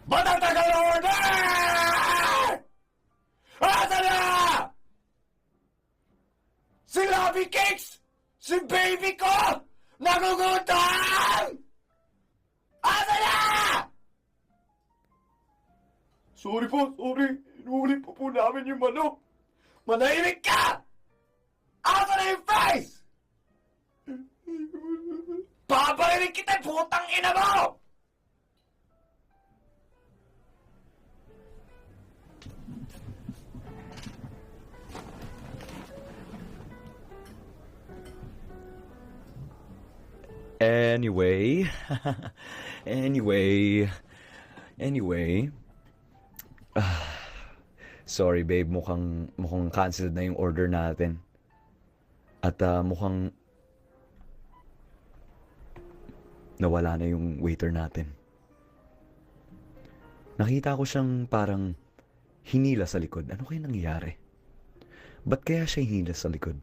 Matatagal na order! Asa na? Si Lobby Cakes! Si baby ko! Nagugutom! Asa na? Sorry po, sorry. Inuulit po namin yung manok. Manahimik ka! Asa na yung fries? Babarinig kita, putang ina mo! Anyway, anyway, anyway. Sorry babe, mukhang canceled na yung order natin. At mukhang nawala na yung waiter natin. Nakita ko siyang parang hinila sa likod. Ano kaya nangyari? Ba't kaya siya hinila sa likod?